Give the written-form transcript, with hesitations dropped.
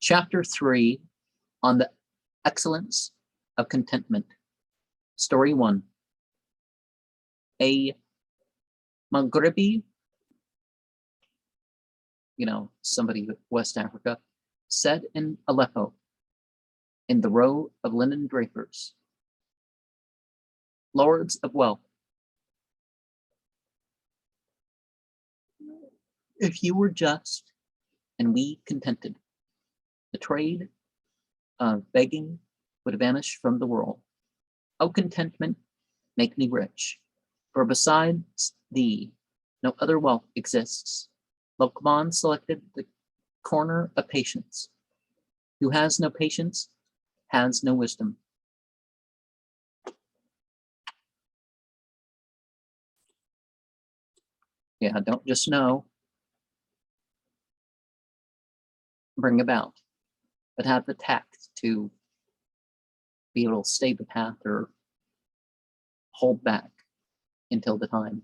Chapter 3 on the excellence of contentment. Story 1. A Maghribi, somebody with West Africa, said in Aleppo, in the row of linen drapers, lords of wealth, if you were just and we contented, the trade of begging would vanish from the world. O contentment, make me rich, for besides thee, no other wealth exists. Lokman selected the corner of patience. Who has no patience has no wisdom. Yeah, don't just know, bring about, but have the tact to be able to stay the path or hold back until the time.